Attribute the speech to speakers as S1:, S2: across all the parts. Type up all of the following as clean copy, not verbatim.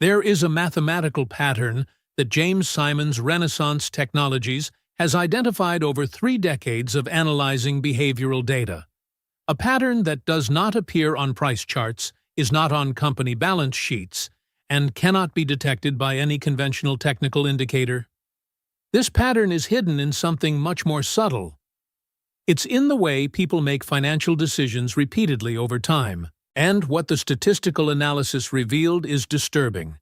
S1: There is a mathematical pattern that James Simon's Renaissance Technologies has identified over 3 decades of analyzing behavioral data. A pattern that does not appear on price charts, is not on company balance sheets, and cannot be detected by any conventional technical indicator. This pattern is hidden in something much more subtle. It's in the way people make financial decisions repeatedly over time, and what the statistical analysis revealed is disturbing.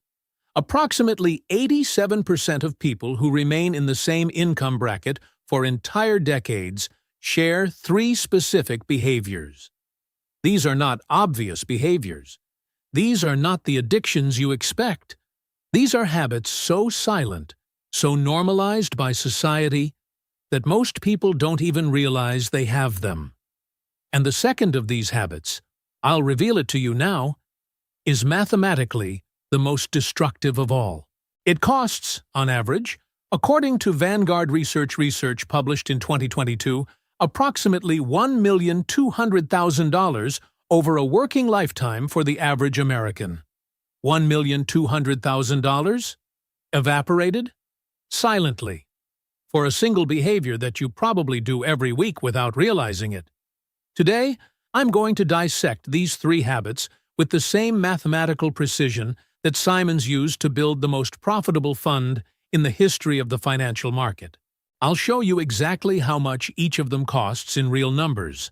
S1: Approximately 87% of people who remain in the same income bracket for entire decades share 3 specific behaviors. These are not obvious behaviors. These are not the addictions you expect. These are habits so silent, so normalized by society, that most people don't even realize they have them. And the second of these habits, I'll reveal it to you now, is mathematically the most destructive of all. It costs, on average, according to Vanguard Research published in 2022, approximately $1,200,000 over a working lifetime for the average American. $1,200,000? Evaporated? Silently. For a single behavior that you probably do every week without realizing it. Today, I'm going to dissect these 3 habits with the same mathematical precision that Simons used to build the most profitable fund in the history of the financial market. I'll show you exactly how much each of them costs in real numbers.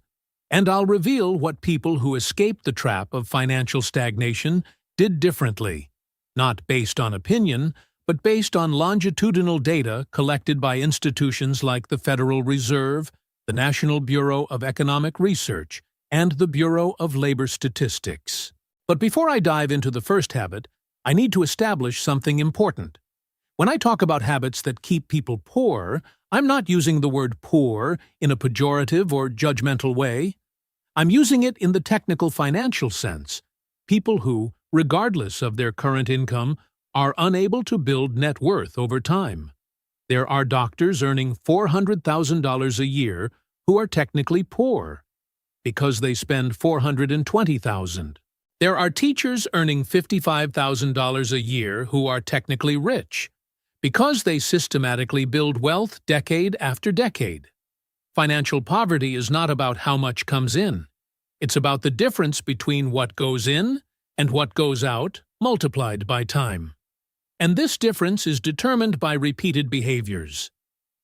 S1: And I'll reveal what people who escaped the trap of financial stagnation did differently, not based on opinion, but based on longitudinal data collected by institutions like the Federal Reserve, the National Bureau of Economic Research, and the Bureau of Labor Statistics. But before I dive into the first habit, I need to establish something important. When I talk about habits that keep people poor, I'm not using the word poor in a pejorative or judgmental way. I'm using it in the technical financial sense. People who, regardless of their current income, are unable to build net worth over time. There are doctors earning $400,000 a year who are technically poor because they spend $420,000. There are teachers earning $55,000 a year who are technically rich because they systematically build wealth decade after decade. Financial poverty is not about how much comes in. It's about the difference between what goes in and what goes out multiplied by time. And this difference is determined by repeated behaviors,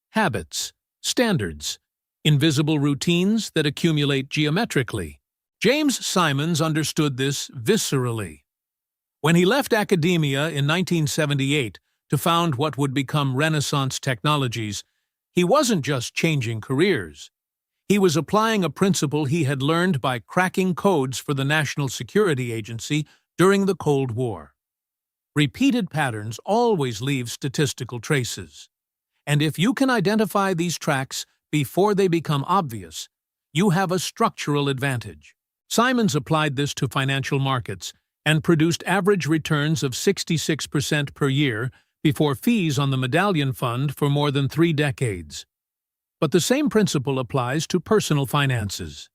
S1: habits, standards, invisible routines that accumulate geometrically. James Simons understood this viscerally. When he left academia in 1978 to found what would become Renaissance Technologies, he wasn't just changing careers. He was applying a principle he had learned by cracking codes for the National Security Agency during the Cold War. Repeated patterns always leave statistical traces. And if you can identify these tracks before they become obvious, you have a structural advantage. Simons applied this to financial markets and produced average returns of 66% per year before fees on the medallion fund for more than 3 decades. But the same principle applies to personal finances.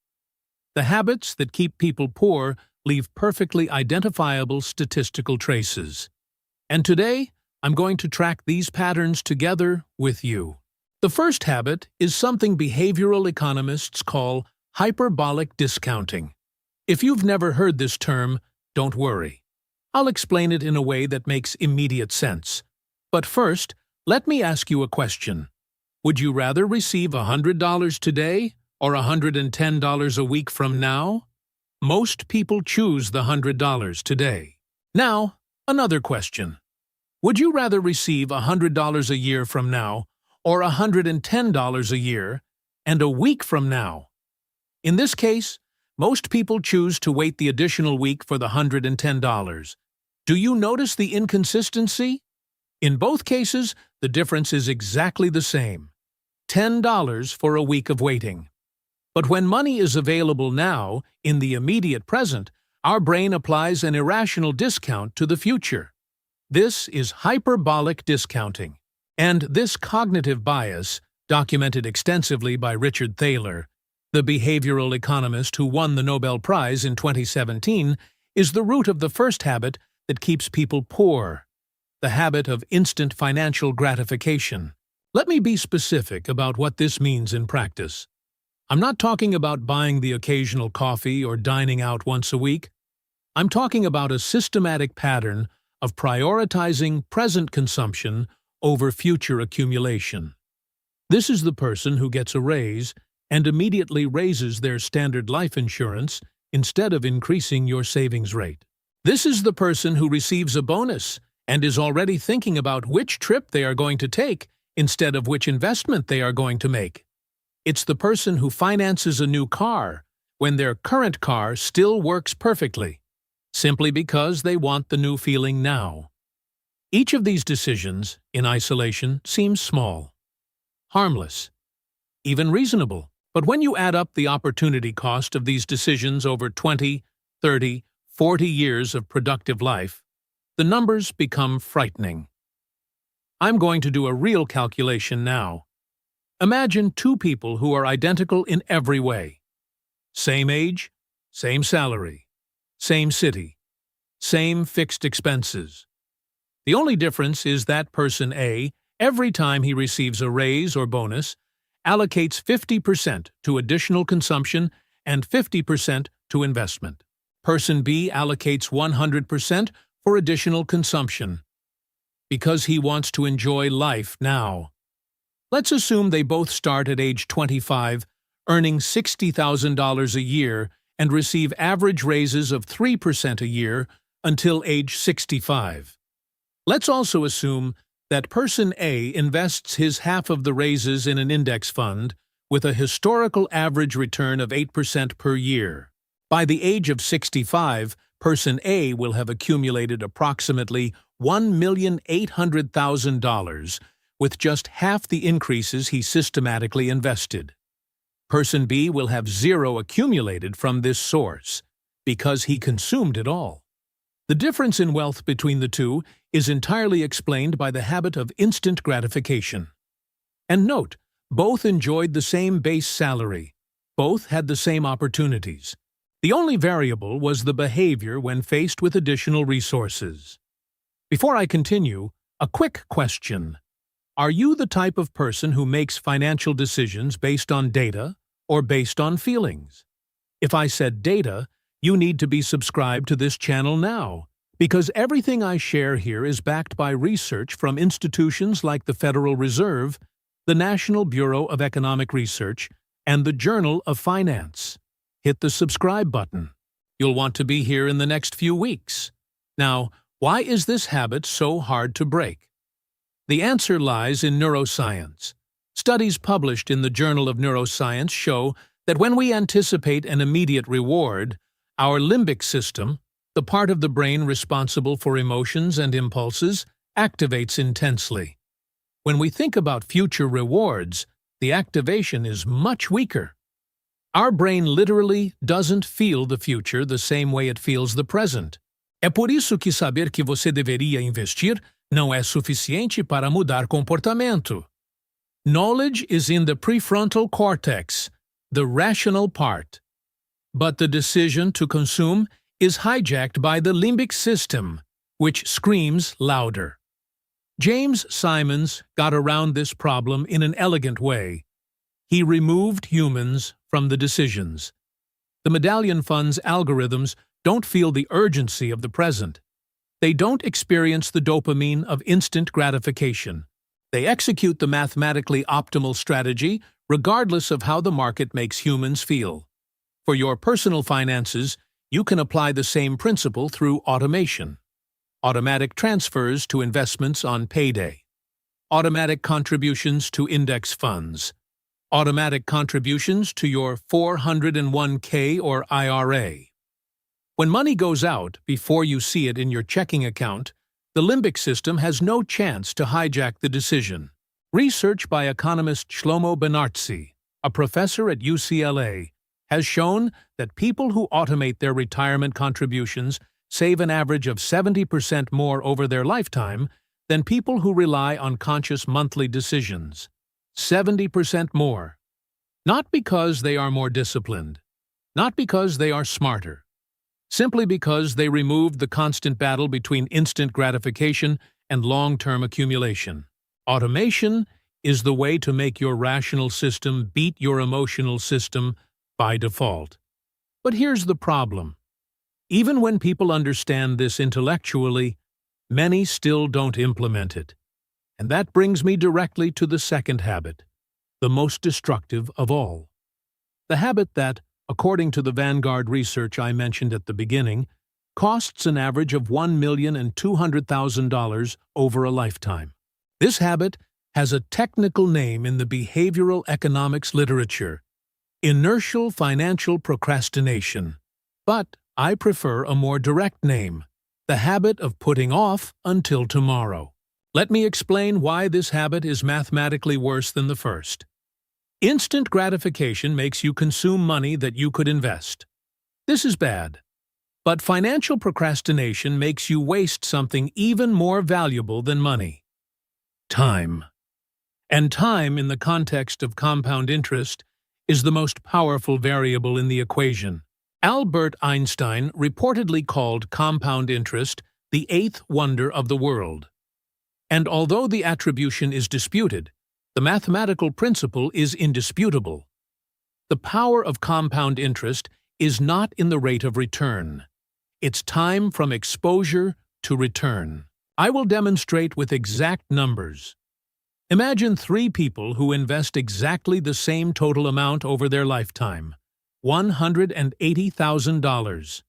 S1: The habits that keep people poor leave perfectly identifiable statistical traces. And today, I'm going to track these patterns together with you. The first habit is something behavioral economists call hyperbolic discounting. If you've never heard this term, don't worry. I'll explain it in a way that makes immediate sense. But first, let me ask you a question. Would you rather receive $100 today or $110 a week from now? Most people choose the $100 today. Now, another question. Would you rather receive $100 a year from now or $110 a year and a week from now? In this case, most people choose to wait the additional week for the $110. Do you notice the inconsistency? In both cases, the difference is exactly the same. $10 for a week of waiting. But when money is available now, in the immediate present, our brain applies an irrational discount to the future. This is hyperbolic discounting. And this cognitive bias, documented extensively by Richard Thaler, the behavioral economist who won the Nobel Prize in 2017, is the root of the first habit that keeps people poor, the habit of instant financial gratification. Let me be specific about what this means in practice. I'm not talking about buying the occasional coffee or dining out once a week. I'm talking about a systematic pattern of prioritizing present consumption over future accumulation. This is the person who gets a raise and immediately raises their standard life insurance instead of increasing your savings rate. This is the person who receives a bonus and is already thinking about which trip they are going to take instead of which investment they are going to make. It's the person who finances a new car when their current car still works perfectly, simply because they want the new feeling now. Each of these decisions, in isolation, seems small, harmless, even reasonable. But when you add up the opportunity cost of these decisions over 20, 30, 40 years of productive life, the numbers become frightening. I'm going to do a real calculation now. Imagine two people who are identical in every way. Same age, same salary, same city, same fixed expenses. The only difference is that person A, every time he receives a raise or bonus, allocates 50% to additional consumption and 50% to investment. Person B allocates 100% for additional consumption, because he wants to enjoy life now. Let's assume they both start at age 25, earning $60,000 a year and receive average raises of 3% a year until age 65. Let's also assume that person A invests his half of the raises in an index fund with a historical average return of 8% per year. By the age of 65, person A will have accumulated approximately $1,800,000 with just half the increases he systematically invested. Person B will have zero accumulated from this source, because he consumed it all. The difference in wealth between the two is entirely explained by the habit of instant gratification. And note, both enjoyed the same base salary. Both had the same opportunities. The only variable was the behavior when faced with additional resources. Before I continue, a quick question. Are you the type of person who makes financial decisions based on data or based on feelings? If I said data, you need to be subscribed to this channel now, because everything I share here is backed by research from institutions like the Federal Reserve, the National Bureau of Economic Research, and the Journal of Finance. Hit the subscribe button. You'll want to be here in the next few weeks. Now, why is this habit so hard to break? The answer lies in neuroscience. Studies published in the Journal of Neuroscience show that when we anticipate an immediate reward, our limbic system, the part of the brain responsible for emotions and impulses, activates intensely. When we think about future rewards, the activation is much weaker. Our brain literally doesn't feel the future the same way it feels the present. É por isso que saber que você deveria investir não é suficiente para mudar comportamento. Knowledge is in the prefrontal cortex, the rational part. But the decision to consume is hijacked by the limbic system, which screams louder. James Simons got around this problem in an elegant way. He removed humans from the decisions. The Medallion Fund's algorithms don't feel the urgency of the present. They don't experience the dopamine of instant gratification. They execute the mathematically optimal strategy regardless of how the market makes humans feel. For your personal finances, you can apply the same principle through automation. Automatic transfers to investments on payday. Automatic contributions to index funds. Automatic contributions to your 401k or IRA. When money goes out before you see it in your checking account, the limbic system has no chance to hijack the decision. Research by economist Shlomo Benartzi, a professor at UCLA, has shown that people who automate their retirement contributions save an average of 70% more over their lifetime than people who rely on conscious monthly decisions. 70% more. Not because they are more disciplined, not because they are smarter, simply because they removed the constant battle between instant gratification and long-term accumulation. Automation is the way to make your rational system beat your emotional system by default. But here's the problem. Even when people understand this intellectually, many still don't implement it. And that brings me directly to the second habit, the most destructive of all. The habit that, according to the Vanguard research I mentioned at the beginning, costs an average of $1,200,000 over a lifetime. This habit has a technical name in the behavioral economics literature: inertial financial procrastination. But I prefer a more direct name: the habit of putting off until tomorrow. Let me explain why this habit is mathematically worse than the first. Instant gratification makes you consume money that you could invest. This is bad. But financial procrastination makes you waste something even more valuable than money: time. And time, in the context of compound interest, is the most powerful variable in the equation. Albert Einstein reportedly called compound interest the eighth wonder of the world. And although the attribution is disputed, the mathematical principle is indisputable. The power of compound interest is not in the rate of return. It's time from exposure to return. I will demonstrate with exact numbers. Imagine three people who invest exactly the same total amount over their lifetime: $180,000.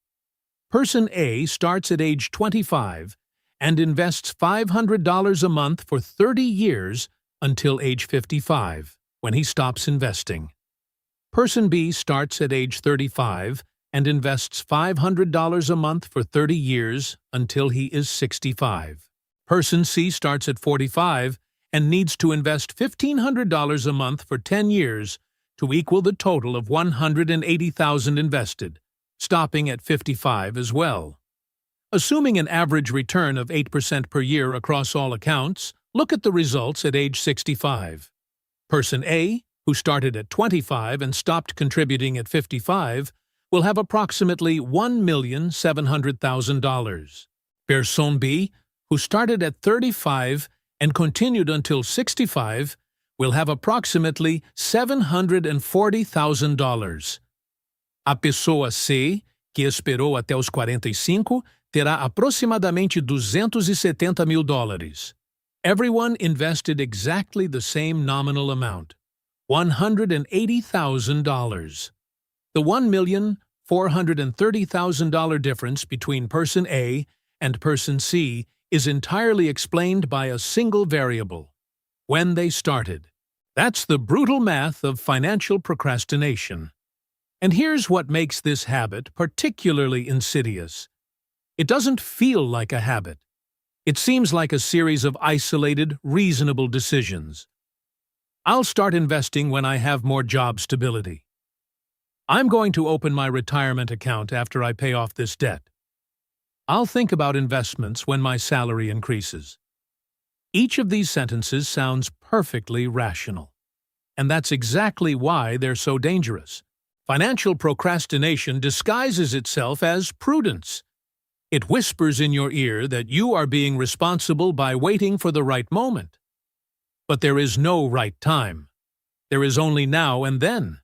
S1: Person A starts at age 25 and invests $500 a month for 30 years until age 55, when he stops investing. Person B starts at age 35 and invests $500 a month for 30 years until he is 65. Person C starts at 45 and needs to invest $1,500 a month for 10 years to equal the total of $180,000 invested, stopping at 55 as well. Assuming an average return of 8% per year across all accounts, look at the results at age 65. Person A, who started at 25 and stopped contributing at 55, will have approximately $1,700,000. Person B, who started at 35 and continued until 65, will have approximately $740,000. A pessoa C, que esperou até os 45, terá aproximadamente $270,000. Everyone invested exactly the same nominal amount, $180,000. The $1,430,000 difference between Person A and Person C is entirely explained by a single variable: when they started. That's the brutal math of financial procrastination. And here's what makes this habit particularly insidious. It doesn't feel like a habit. It seems like a series of isolated, reasonable decisions. I'll start investing when I have more job stability. I'm going to open my retirement account after I pay off this debt. I'll think about investments when my salary increases. Each of these sentences sounds perfectly rational. And that's exactly why they're so dangerous. Financial procrastination disguises itself as prudence. It whispers in your ear that you are being responsible by waiting for the right moment. But there is no right time. There is only now and then.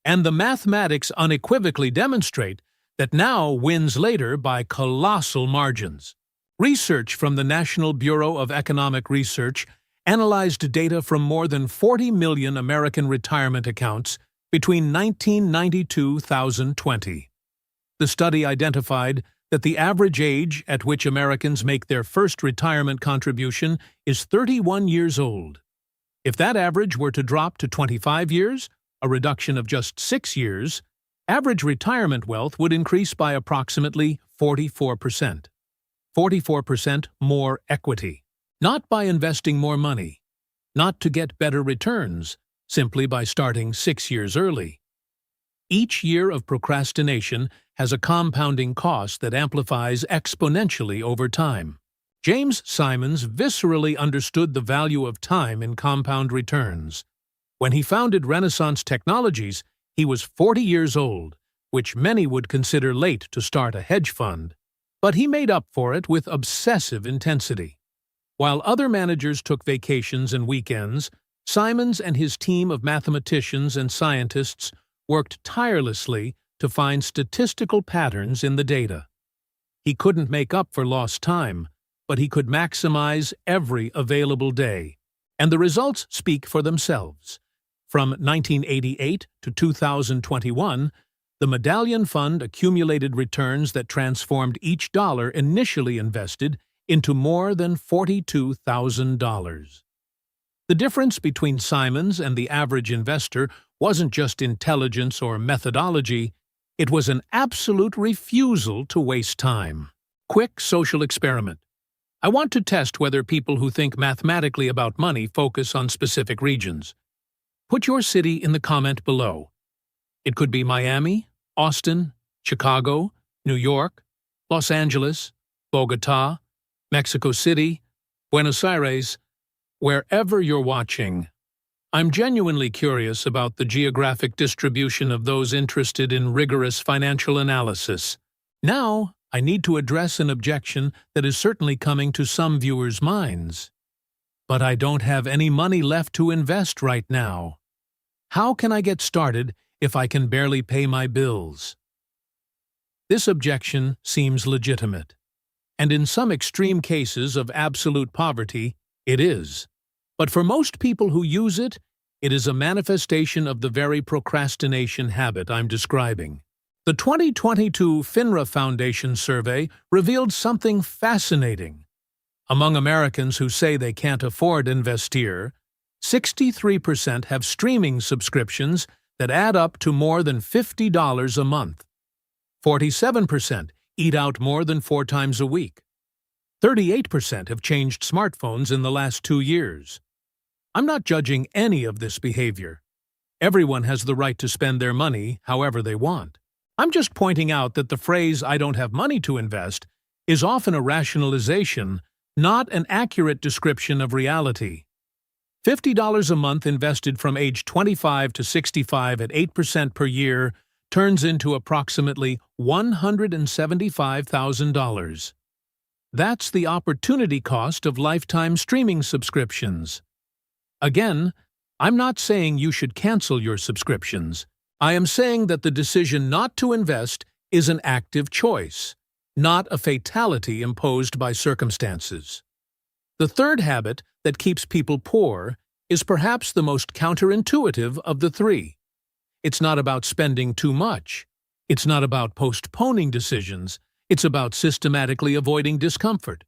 S1: And the mathematics unequivocally demonstrate that now wins later by colossal margins. Research from the National Bureau of Economic Research analyzed data from more than 40 million American retirement accounts between 1992 and 2020. The study identified that the average age at which Americans make their first retirement contribution is 31 years old. If that average were to drop to 25 years, a reduction of just 6 years, average retirement wealth would increase by approximately 44%. 44% more equity. Not by investing more money, not to get better returns, simply by starting 6 years early. Each year of procrastination has a compounding cost that amplifies exponentially over time. James Simons viscerally understood the value of time in compound returns. When he founded Renaissance Technologies, he was 40 years old, which many would consider late to start a hedge fund. But he made up for it with obsessive intensity. While other managers took vacations and weekends, Simons and his team of mathematicians and scientists worked tirelessly to find statistical patterns in the data. He couldn't make up for lost time, but he could maximize every available day. And the results speak for themselves. From 1988 to 2021, the Medallion Fund accumulated returns that transformed each dollar initially invested into more than $42,000. The difference between Simons and the average investor wasn't just intelligence or methodology, it was an absolute refusal to waste time. Quick social experiment. I want to test whether people who think mathematically about money focus on specific regions. Put your city in the comment below. It could be Miami, Austin, Chicago, New York, Los Angeles, Bogota, Mexico City, Buenos Aires, wherever you're watching. I'm genuinely curious about the geographic distribution of those interested in rigorous financial analysis. Now, I need to address an objection that is certainly coming to some viewers' minds. But I don't have any money left to invest right now. How can I get started if I can barely pay my bills? This objection seems legitimate. And in some extreme cases of absolute poverty, it is. But for most people who use it, it is a manifestation of the very procrastination habit I'm describing. The 2022 FINRA Foundation survey revealed something fascinating. Among Americans who say they can't afford Investir, 63% have streaming subscriptions that add up to more than $50 a month. 47% eat out more than 4 times a week. 38% have changed smartphones in the last 2 years. I'm not judging any of this behavior. Everyone has the right to spend their money however they want. I'm just pointing out that the phrase, "I don't have money to invest," is often a rationalization, not an accurate description of reality. $50 a month invested from age 25 to 65 at 8% per year turns into approximately $175,000. That's the opportunity cost of lifetime streaming subscriptions. Again, I'm not saying you should cancel your subscriptions. I am saying that the decision not to invest is an active choice, not a fatality imposed by circumstances. The third habit that keeps people poor is perhaps the most counterintuitive of the three. It's not about spending too much. It's not about postponing decisions. It's about systematically avoiding discomfort.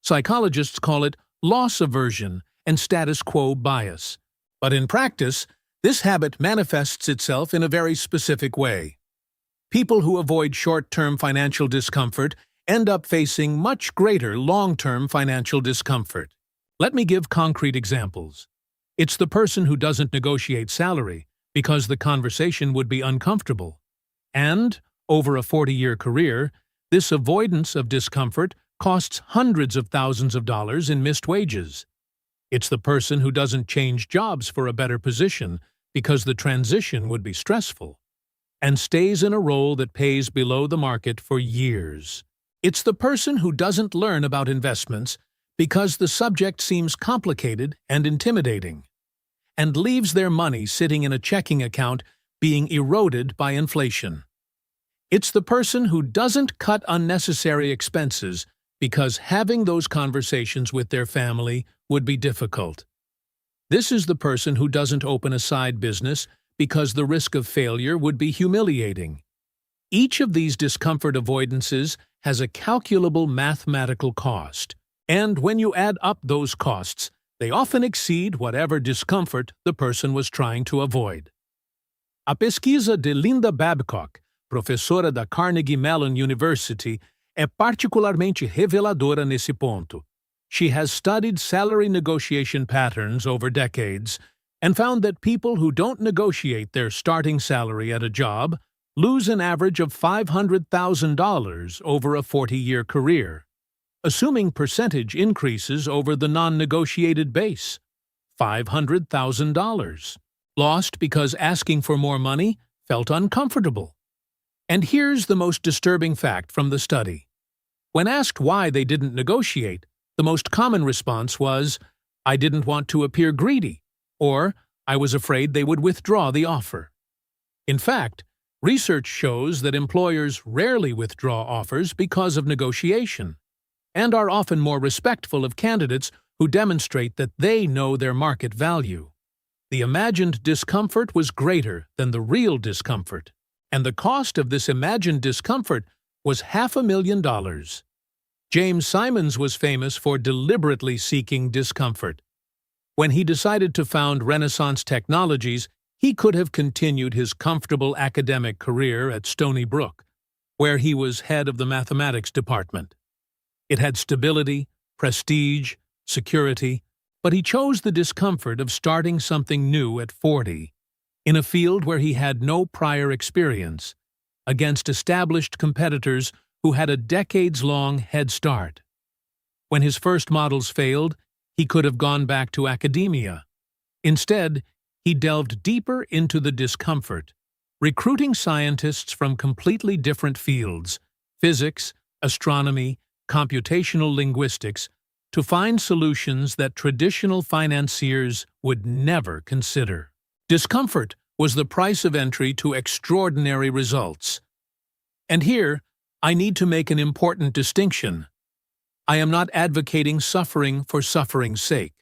S1: Psychologists call it loss aversion and status quo bias. But in practice, this habit manifests itself in a very specific way. People who avoid short-term financial discomfort end up facing much greater long-term financial discomfort. Let me give concrete examples. It's the person who doesn't negotiate salary because the conversation would be uncomfortable. And, over a 40-year career, this avoidance of discomfort costs hundreds of thousands of dollars in missed wages. It's the person who doesn't change jobs for a better position because the transition would be stressful, and stays in a role that pays below the market for years. It's the person who doesn't learn about investments because the subject seems complicated and intimidating, and leaves their money sitting in a checking account being eroded by inflation. It's the person who doesn't cut unnecessary expenses because having those conversations with their family would be difficult. This is the person who doesn't open a side business because the risk of failure would be humiliating. Each of these discomfort avoidances has a calculable mathematical cost, and when you add up those costs, they often exceed whatever discomfort the person was trying to avoid. A pesquisa de Linda Babcock, professora da Carnegie Mellon University, é particularmente reveladora nesse ponto. She has studied salary negotiation patterns over decades and found that people who don't negotiate their starting salary at a job lose an average of $500,000 over a 40-year career, assuming percentage increases over the non-negotiated base, $500,000, lost because asking for more money felt uncomfortable. And here's the most disturbing fact from the study. When asked why they didn't negotiate, the most common response was, "I didn't want to appear greedy," or "I was afraid they would withdraw the offer." In fact, research shows that employers rarely withdraw offers because of negotiation, and are often more respectful of candidates who demonstrate that they know their market value. The imagined discomfort was greater than the real discomfort, and the cost of this imagined discomfort was $500,000. James Simons was famous for deliberately seeking discomfort. When he decided to found Renaissance Technologies, he could have continued his comfortable academic career at Stony Brook, where he was head of the mathematics department. It had stability, prestige, security, but he chose the discomfort of starting something new at 40, in a field where he had no prior experience, against established competitors who had a decades-long head start. When his first models failed, he could have gone back to academia. Instead, he delved deeper into the discomfort, recruiting scientists from completely different fields, physics, astronomy, computational linguistics, to find solutions that traditional financiers would never consider. Discomfort was the price of entry to extraordinary results. And here, I need to make an important distinction. I am not advocating suffering for suffering's sake.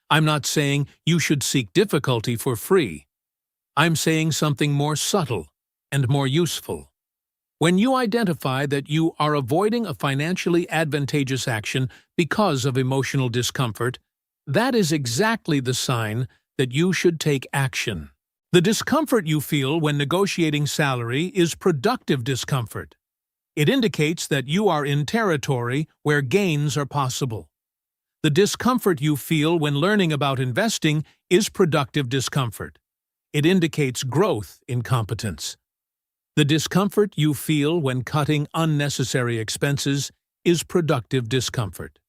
S1: I'm not saying you should seek difficulty for free. I'm saying something more subtle and more useful. When you identify that you are avoiding a financially advantageous action because of emotional discomfort, that is exactly the sign that you should take action. The discomfort you feel when negotiating salary is productive discomfort. It indicates that you are in territory where gains are possible. The discomfort you feel when learning about investing is productive discomfort. It indicates growth in competence. The discomfort you feel when cutting unnecessary expenses is productive discomfort.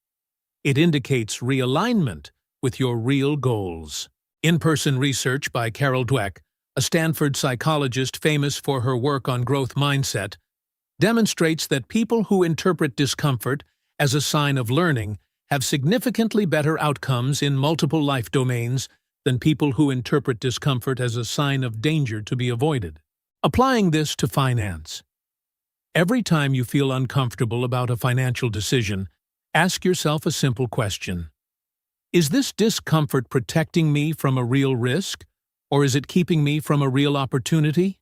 S1: It indicates realignment with your real goals. In-person research by Carol Dweck, a Stanford psychologist famous for her work on growth mindset, demonstrates that people who interpret discomfort as a sign of learning have significantly better outcomes in multiple life domains than people who interpret discomfort as a sign of danger to be avoided. Applying this to finance. Every time you feel uncomfortable about a financial decision, ask yourself a simple question. Is this discomfort protecting me from a real risk, or is it keeping me from a real opportunity?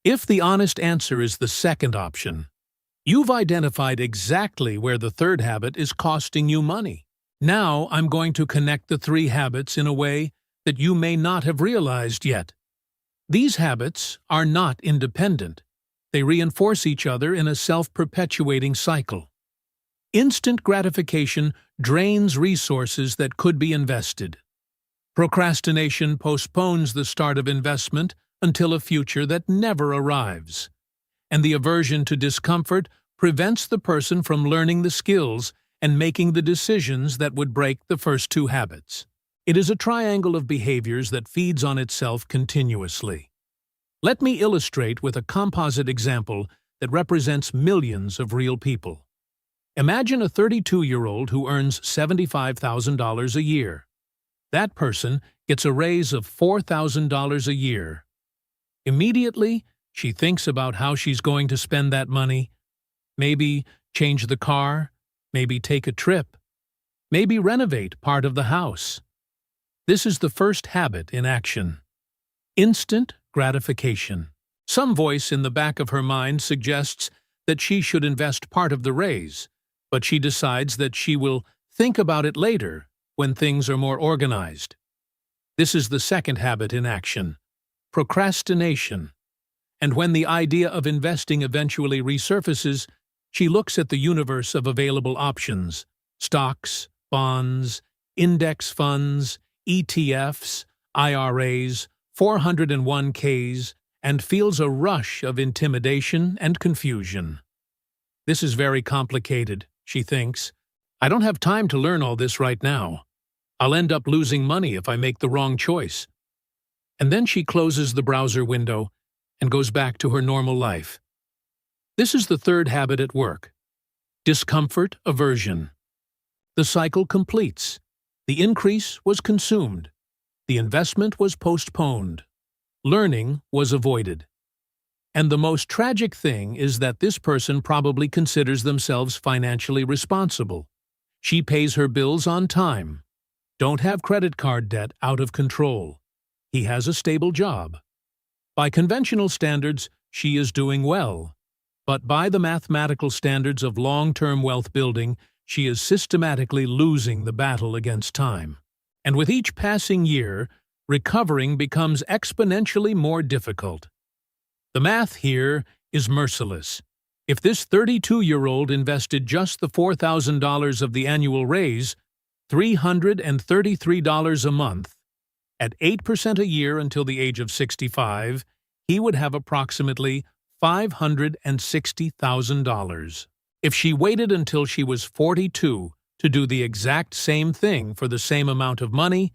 S1: If the honest answer is the second option, you've identified exactly where the third habit is costing you money. Now I'm going to connect the three habits in a way that you may not have realized yet. These habits are not independent. They reinforce each other in a self-perpetuating cycle. Instant gratification drains resources that could be invested. Procrastination postpones the start of investment until a future that never arrives. And the aversion to discomfort prevents the person from learning the skills and making the decisions that would break the first two habits. It is a triangle of behaviors that feeds on itself continuously. Let me illustrate with a composite example that represents millions of real people. Imagine a 32-year-old who earns $75,000 a year. That person gets a raise of $4,000 a year. Immediately, she thinks about how she's going to spend that money. Maybe change the car, maybe take a trip, maybe renovate part of the house. This is the first habit in action. Instant gratification. Some voice in the back of her mind suggests that she should invest part of the raise, but she decides that she will think about it later when things are more organized. This is the second habit in action. Procrastination. And when the idea of investing eventually resurfaces, she looks at the universe of available options: stocks, bonds, index funds, ETFs, IRAs, 401ks, and feels a rush of intimidation and confusion. This is very complicated, she thinks. I don't have time to learn all this right now. I'll end up losing money if I make the wrong choice. And then she closes the browser window and goes back to her normal life, This is the third habit at work. Discomfort aversion. The cycle completes. The increase was consumed. The investment was postponed. Learning was avoided. And the most tragic thing is that this person probably considers themselves financially responsible. She pays her bills on time. Don't have credit card debt out of control. He has a stable job. By conventional standards, she is doing well. But by the mathematical standards of long-term wealth building, she is systematically losing the battle against time. And with each passing year, recovering becomes exponentially more difficult. The math here is merciless. If this 32-year-old invested just the $4,000 of the annual raise, $333 a month, at 8% a year until the age of 65, he would have approximately $560,000. If she waited until she was 42 to do the exact same thing for the same amount of money,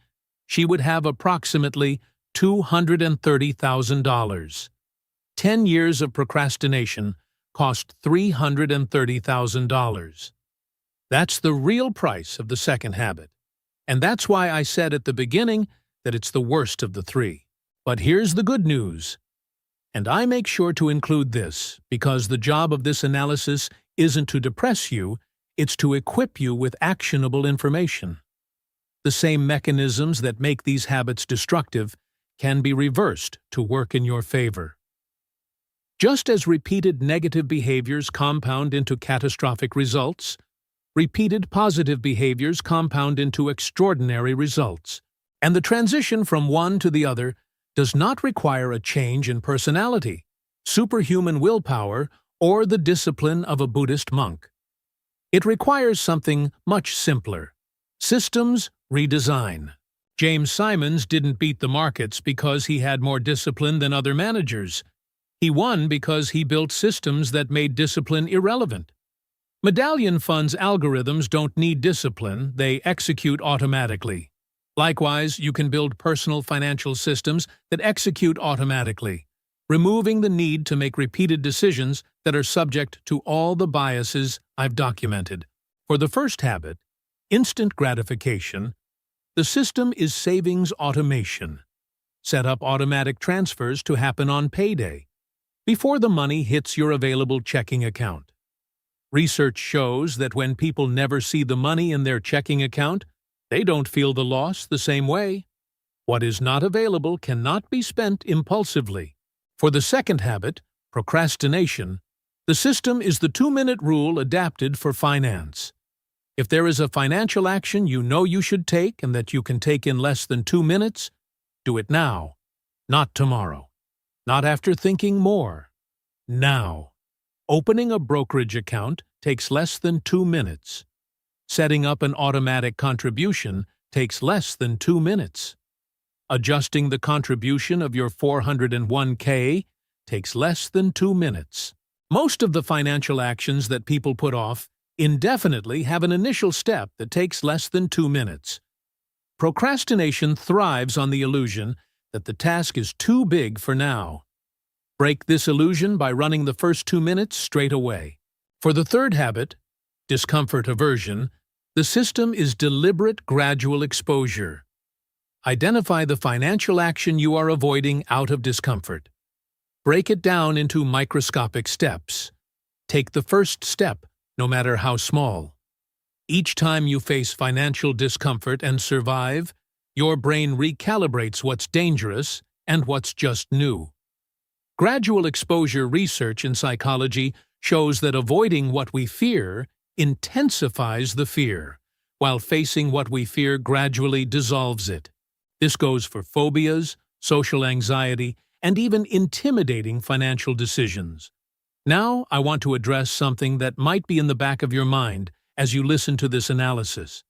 S1: she would have approximately $230,000. 10 years of procrastination cost $330,000. That's the real price of the second habit. And that's why I said at the beginning that it's the worst of the three. But here's the good news. And I make sure to include this because the job of this analysis isn't to depress you, it's to equip you with actionable information. The same mechanisms that make these habits destructive can be reversed to work in your favor. Just as repeated negative behaviors compound into catastrophic results, repeated positive behaviors compound into extraordinary results. And the transition from one to the other does not require a change in personality, superhuman willpower, or the discipline of a Buddhist monk. It requires something much simpler: systems redesign. James Simons didn't beat the markets because he had more discipline than other managers. He won because he built systems that made discipline irrelevant. Medallion funds algorithms don't need discipline, they execute automatically. Likewise, you can build personal financial systems that execute automatically, removing the need to make repeated decisions that are subject to all the biases I've documented. For the first habit, instant gratification, the system is savings automation. Set up automatic transfers to happen on payday, before the money hits your available checking account. Research shows that when people never see the money in their checking account, they don't feel the loss the same way. What is not available cannot be spent impulsively. For the second habit, procrastination, the system is the 2-minute rule adapted for finance. If there is a financial action you know you should take and that you can take in less than 2 minutes, do it now, not tomorrow. Not after thinking more. Now. Opening a brokerage account takes less than 2 minutes. Setting up an automatic contribution takes less than 2 minutes. Adjusting the contribution of your 401k takes less than 2 minutes. Most of the financial actions that people put off indefinitely have an initial step that takes less than 2 minutes. Procrastination thrives on the illusion that the task is too big for now. Break this illusion by running the first 2 minutes straight away. For the third habit, discomfort aversion, the system is deliberate gradual exposure. Identify the financial action you are avoiding out of discomfort. Break it down into microscopic steps. Take the first step, no matter how small. Each time you face financial discomfort and survive, your brain recalibrates what's dangerous and what's just new. Gradual exposure research in psychology shows that avoiding what we fear intensifies the fear, while facing what we fear gradually dissolves it. This goes for phobias, social anxiety, and even intimidating financial decisions. Now, I want to address something that might be in the back of your mind as you listen to this analysis.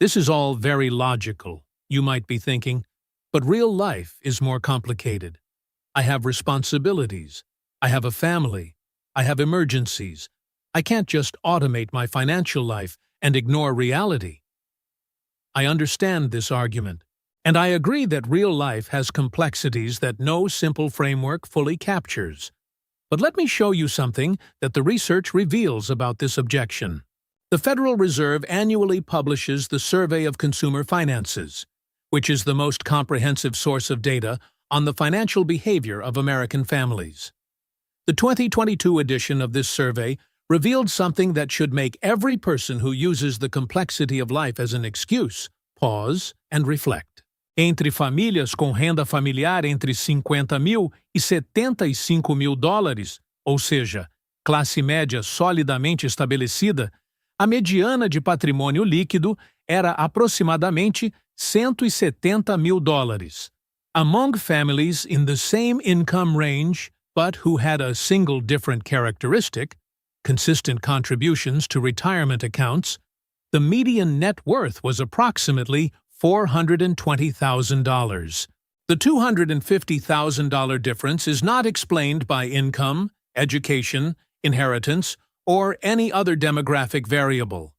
S1: This is all very logical, you might be thinking, but real life is more complicated. I have responsibilities. I have a family. I have emergencies. I can't just automate my financial life and ignore reality. I understand this argument, and I agree that real life has complexities that no simple framework fully captures. But let me show you something that the research reveals about this objection. The Federal Reserve annually publishes the Survey of Consumer Finances, which is the most comprehensive source of data on the financial behavior of American families. The 2022 edition of this survey revealed something that should make every person who uses the complexity of life as an excuse pause and reflect. Entre famílias com renda familiar entre 50.000 e 75.000 dólares, ou seja, classe média solidamente estabelecida, a mediana de patrimônio líquido era aproximadamente 170.000 dólares. Among families in the same income range, but who had a single different characteristic, consistent contributions to retirement accounts, the median net worth was approximately $420,000. The $250,000 difference is not explained by income, education, inheritance, or any other demographic variable.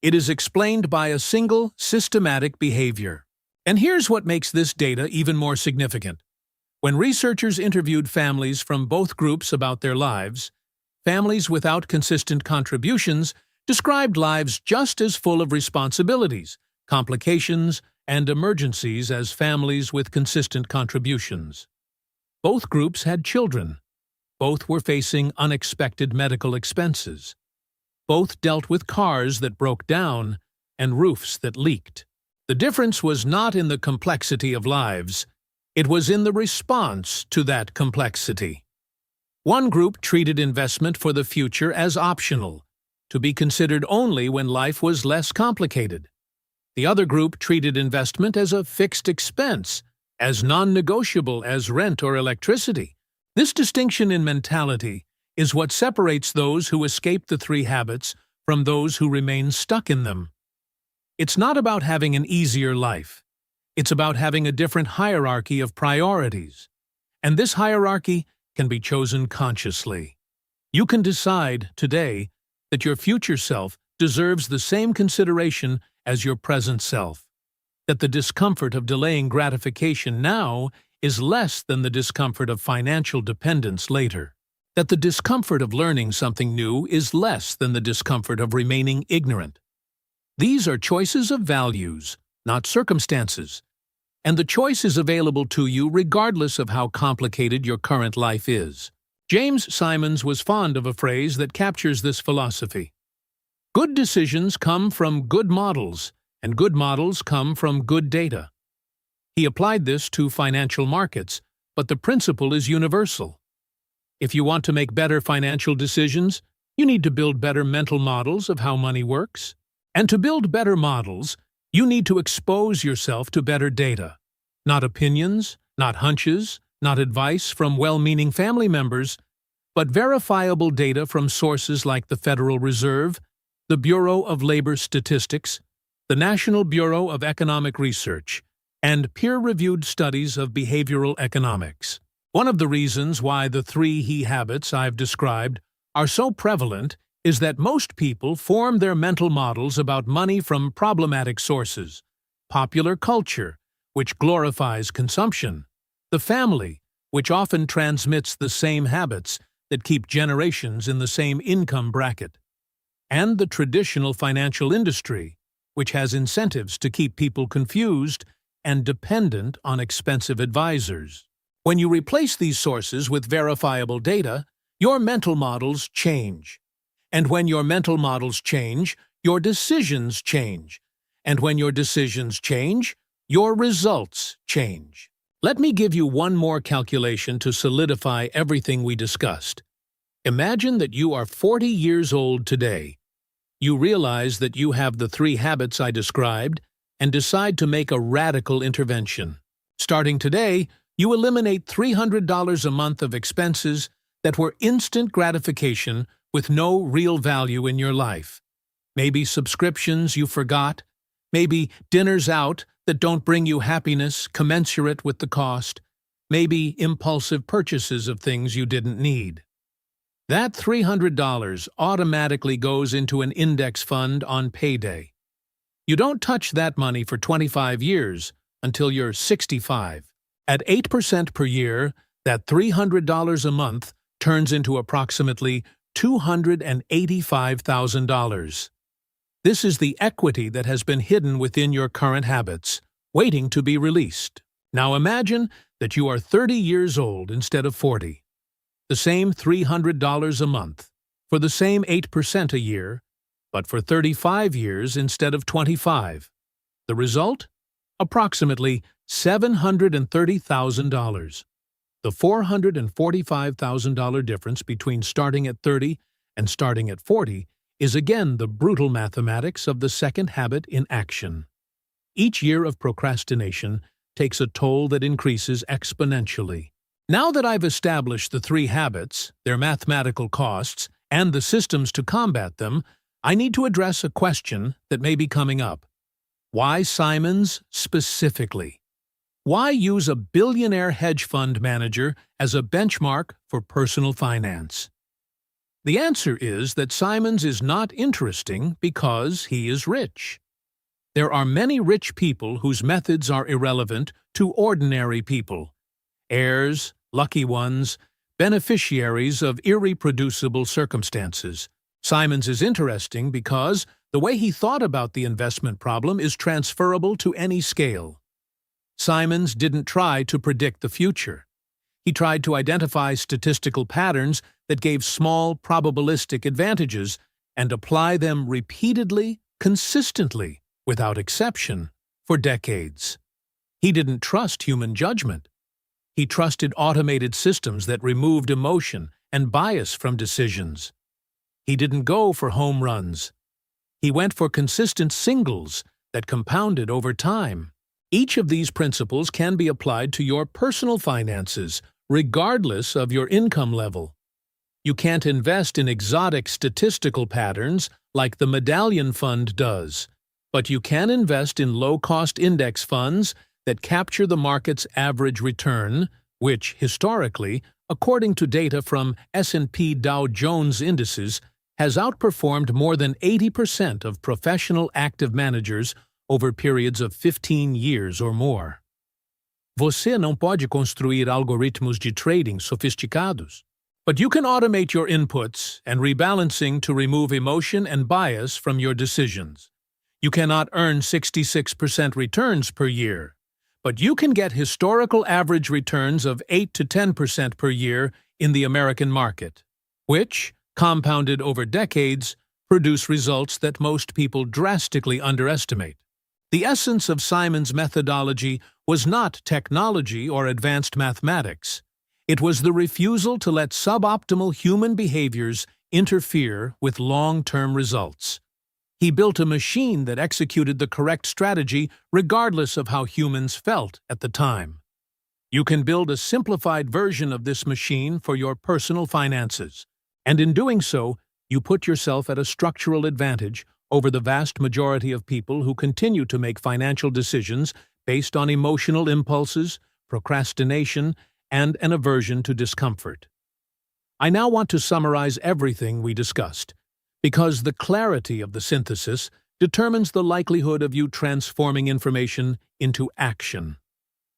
S1: It is explained by a single systematic behavior. And here's what makes this data even more significant. When researchers interviewed families from both groups about their lives, families without consistent contributions described lives just as full of responsibilities, complications, and emergencies as families with consistent contributions. Both groups had children. Both were facing unexpected medical expenses. Both dealt with cars that broke down and roofs that leaked. The difference was not in the complexity of lives. It was in the response to that complexity. One group treated investment for the future as optional, to be considered only when life was less complicated. The other group treated investment as a fixed expense, as non-negotiable as rent or electricity. This distinction in mentality is what separates those who escape the three habits from those who remain stuck in them. It's not about having an easier life. It's about having a different hierarchy of priorities. And this hierarchy can be chosen consciously. You can decide today that your future self deserves the same consideration as your present self, that the discomfort of delaying gratification now is less than the discomfort of financial dependence later, that the discomfort of learning something new is less than the discomfort of remaining ignorant. These are choices of values, not circumstances, and the choice is available to you regardless of how complicated your current life is. James Simons was fond of a phrase that captures this philosophy. Good decisions come from good models, and good models come from good data. He applied this to financial markets, but the principle is universal. If you want to make better financial decisions, you need to build better mental models of how money works. And to build better models, you need to expose yourself to better data. Not opinions, not hunches, not advice from well-meaning family members, but verifiable data from sources like the Federal Reserve, the Bureau of Labor Statistics, the National Bureau of Economic Research, and peer-reviewed studies of behavioral economics. One of the reasons why the three he habits I've described are so prevalent is that most people form their mental models about money from problematic sources: popular culture, which glorifies consumption; the family, which often transmits the same habits that keep generations in the same income bracket; and the traditional financial industry, which has incentives to keep people confused and dependent on expensive advisors. When you replace these sources with verifiable data, your mental models change. And when your mental models change, your decisions change. And when your decisions change, your results change. Let me give you one more calculation to solidify everything we discussed. Imagine that you are 40 years old today. You realize that you have the three habits I described and decide to make a radical intervention. Starting today, you eliminate $300 a month of expenses that were instant gratification with no real value in your life. Maybe subscriptions you forgot, maybe dinners out that don't bring you happiness commensurate with the cost, maybe impulsive purchases of things you didn't need. That $300 automatically goes into an index fund on payday. You don't touch that money for 25 years until you're 65. At 8% per year, that $300 a month turns into approximately $285,000. This is the equity that has been hidden within your current habits, waiting to be released. Now imagine that you are 30 years old instead of 40. The same $300 a month, for the same 8% a year, but for 35 years instead of 25. The result? Approximately $730,000. The $445,000 difference between starting at 30 and starting at 40 is again the brutal mathematics of the second habit in action. Each year of procrastination takes a toll that increases exponentially. Now that I've established the three habits, their mathematical costs, and the systems to combat them, I need to address a question that may be coming up. Why SIMONS specifically? Why use a billionaire hedge fund manager as a benchmark for personal finance? The answer is that SIMONS is not interesting because he is rich. There are many rich people whose methods are irrelevant to ordinary people. Heirs, lucky ones, beneficiaries of irreproducible circumstances. SIMONS is interesting because the way he thought about the investment problem is transferable to any scale. SIMONS didn't try to predict the future. He tried to identify statistical patterns that gave small probabilistic advantages and apply them repeatedly, consistently, without exception, for decades. He didn't trust human judgment. He trusted automated systems that removed emotion and bias from decisions. He didn't go for home runs. He went for consistent singles that compounded over time. Each of these principles can be applied to your personal finances, regardless of your income level. You can't invest in exotic statistical patterns like the Medallion Fund does, but you can invest in low-cost index funds that capture the market's average return, which, historically, according to data from S&P Dow Jones indices, has outperformed more than 80% of professional active managers over periods of 15 years or more. Você não pode construir algoritmos de trading sofisticados, but you can automate your inputs and rebalancing to remove emotion and bias from your decisions. You cannot earn 66% returns per year, but you can get historical average returns of 8 to 10% per year in the American market, which, compounded over decades, produce results that most people drastically underestimate. The essence of SIMONS' methodology was not technology or advanced mathematics. It was the refusal to let suboptimal human behaviors interfere with long-term results. He built a machine that executed the correct strategy regardless of how humans felt at the time. You can build a simplified version of this machine for your personal finances, and in doing so, you put yourself at a structural advantage over the vast majority of people who continue to make financial decisions based on emotional impulses, procrastination, and an aversion to discomfort. I now want to summarize everything we discussed, because the clarity of the synthesis determines the likelihood of you transforming information into action.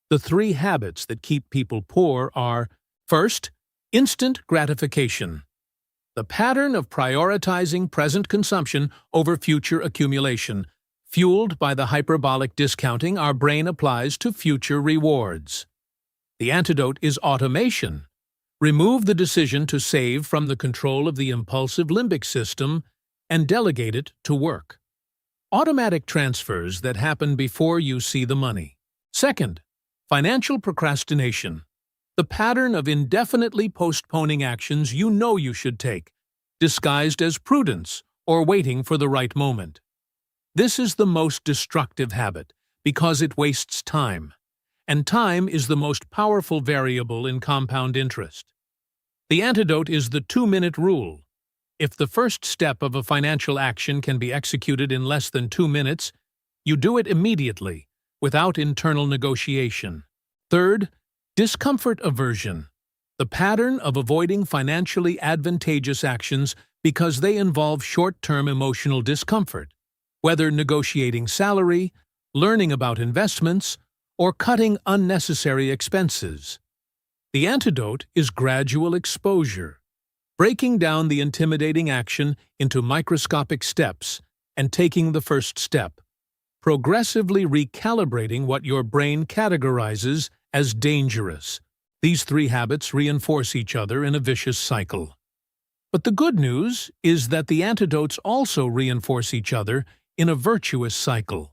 S1: The three habits that keep people poor are: first, instant gratification. The pattern of prioritizing present consumption over future accumulation, fueled by the hyperbolic discounting our brain applies to future rewards. The antidote is automation. Remove the decision to save from the control of the impulsive limbic system and delegate it to work. Automatic transfers that happen before you see the money. Second, financial procrastination. The pattern of indefinitely postponing actions you know you should take, disguised as prudence or waiting for the right moment. This is the most destructive habit because it wastes time, and time is the most powerful variable in compound interest. The antidote is the 2-minute rule. If the first step of a financial action can be executed in less than 2 minutes, you do it immediately, without internal negotiation. Third, discomfort aversion. The pattern of avoiding financially advantageous actions because they involve short-term emotional discomfort, whether negotiating salary, learning about investments, or cutting unnecessary expenses. The antidote is gradual exposure, breaking down the intimidating action into microscopic steps and taking the first step, progressively recalibrating what your brain categorizes as dangerous. These three habits reinforce each other in a vicious cycle. But the good news is that the antidotes also reinforce each other in a virtuous cycle.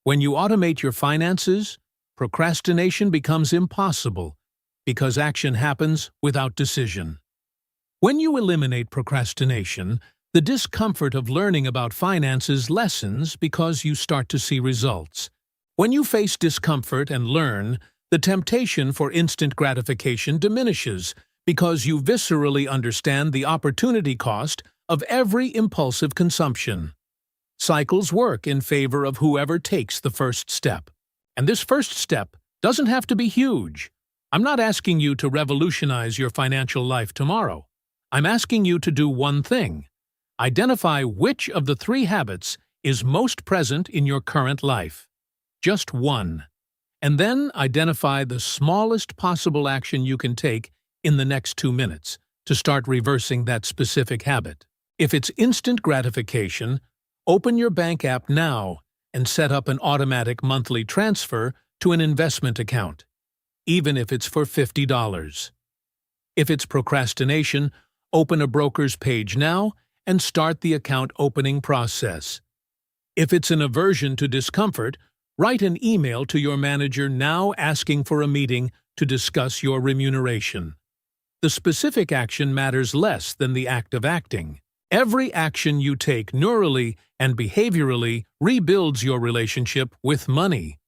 S1: When you automate your finances, procrastination becomes impossible because action happens without decision. When you eliminate procrastination, the discomfort of learning about finances lessens because you start to see results. When you face discomfort and learn, the temptation for instant gratification diminishes because you viscerally understand the opportunity cost of every impulsive consumption. Cycles work in favor of whoever takes the first step. And this first step doesn't have to be huge. I'm not asking you to revolutionize your financial life tomorrow. I'm asking you to do one thing. Identify which of the three habits is most present in your current life. Just one. And then identify the smallest possible action you can take in the next 2 minutes to start reversing that specific habit. If it's instant gratification, open your bank app now and set up an automatic monthly transfer to an investment account, even if it's for $50. If it's procrastination, open a broker's page now and start the account opening process. If it's an aversion to discomfort, write an email to your manager now asking for a meeting to discuss your remuneration. The specific action matters less than the act of acting. Every action you take neurally and behaviorally rebuilds your relationship with money.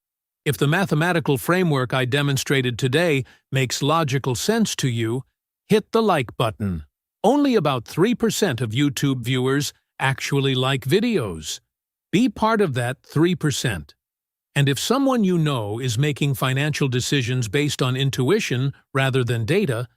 S1: If the mathematical framework I demonstrated today makes logical sense to you, hit the like button. Only about 3% of YouTube viewers actually like videos. Be part of that 3%. And if someone you know is making financial decisions based on intuition rather than data,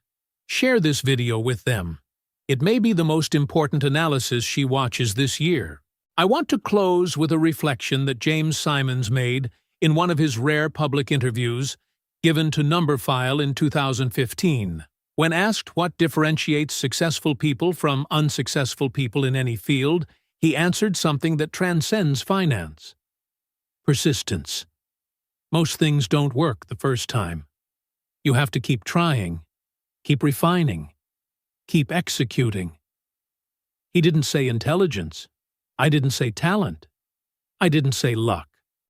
S1: share this video with them. It may be the most important analysis she watches this year. I want to close with a reflection that James Simons made in one of his rare public interviews given to Numberphile in 2015. When asked what differentiates successful people from unsuccessful people in any field, he answered something that transcends finance. Persistence. Most things don't work the first time. You have to keep trying, keep refining, keep executing. He didn't say intelligence. I didn't say talent. I didn't say luck.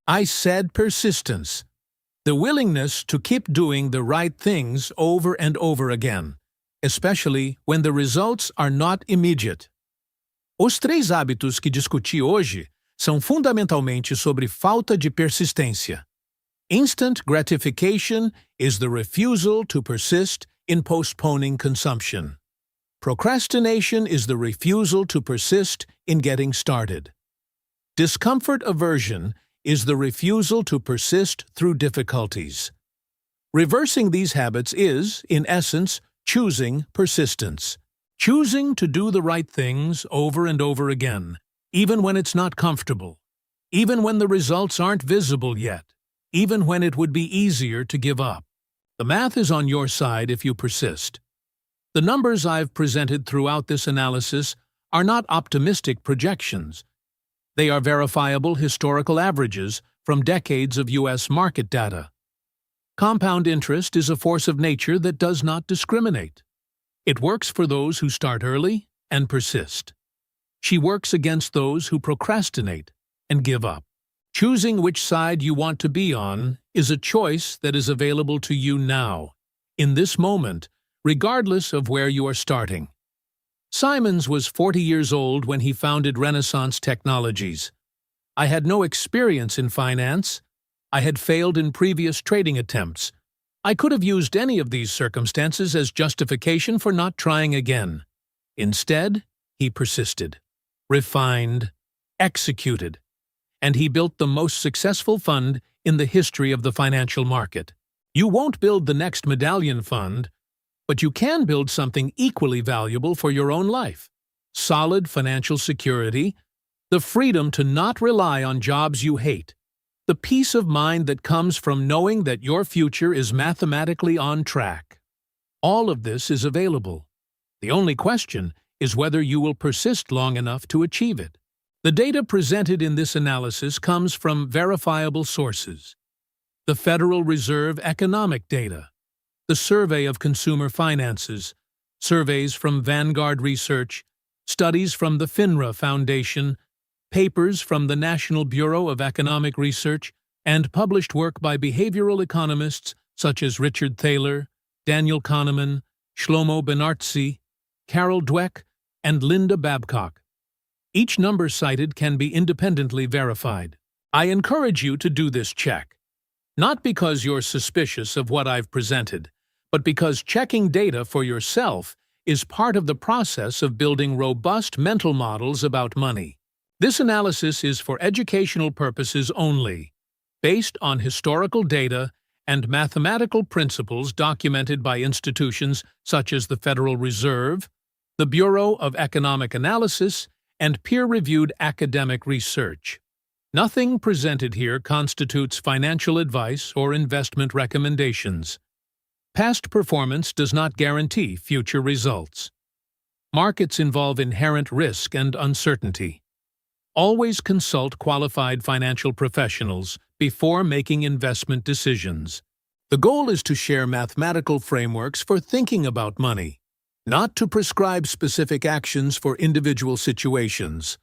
S1: I said persistence. The willingness to keep doing the right things over and over again, especially when the results are not immediate. Os três hábitos que discuti hoje são fundamentalmente sobre falta de persistência. Instant gratification is the refusal to persist in postponing consumption. Procrastination is the refusal to persist in getting started. Discomfort aversion is the refusal to persist through difficulties. Reversing these habits is, in essence, choosing persistence. Choosing to do the right things over and over again, even when it's not comfortable, even when the results aren't visible yet, even when it would be easier to give up. The math is on your side if you persist. The numbers I've presented throughout this analysis are not optimistic projections. They are verifiable historical averages from decades of U.S. market data. Compound interest is a force of nature that does not discriminate. It works for those who start early and persist. She works against those who procrastinate and give up. Choosing which side you want to be on is a choice that is available to you now, in this moment, regardless of where you are starting. Simons was 40 years old when he founded Renaissance Technologies. I had no experience in finance. I had failed in previous trading attempts. I could have used any of these circumstances as justification for not trying again. Instead, he persisted, refined, executed, and he built the most successful fund in the history of the financial market. You won't build the next medallion fund, but you can build something equally valuable for your own life. Solid financial security, the freedom to not rely on jobs you hate, the peace of mind that comes from knowing that your future is mathematically on track. All of this is available. The only question is whether you will persist long enough to achieve it. The data presented in this analysis comes from verifiable sources: the Federal Reserve economic data, the Survey of Consumer Finances, surveys from Vanguard Research, studies from the FINRA Foundation, papers from the National Bureau of Economic Research, and published work by behavioral economists such as Richard Thaler, Daniel Kahneman, Shlomo Benartzi, Carol Dweck, and Linda Babcock. Each number cited can be independently verified. I encourage you to do this check, not because you're suspicious of what I've presented, but because checking data for yourself is part of the process of building robust mental models about money. This analysis is for educational purposes only, based on historical data and mathematical principles documented by institutions such as the Federal Reserve, the Bureau of Economic Analysis, and peer-reviewed academic research. Nothing presented here constitutes financial advice or investment recommendations. Past performance does not guarantee future results. Markets involve inherent risk and uncertainty. Always consult qualified financial professionals before making investment decisions. The goal is to share mathematical frameworks for thinking about money, not to prescribe specific actions for individual situations.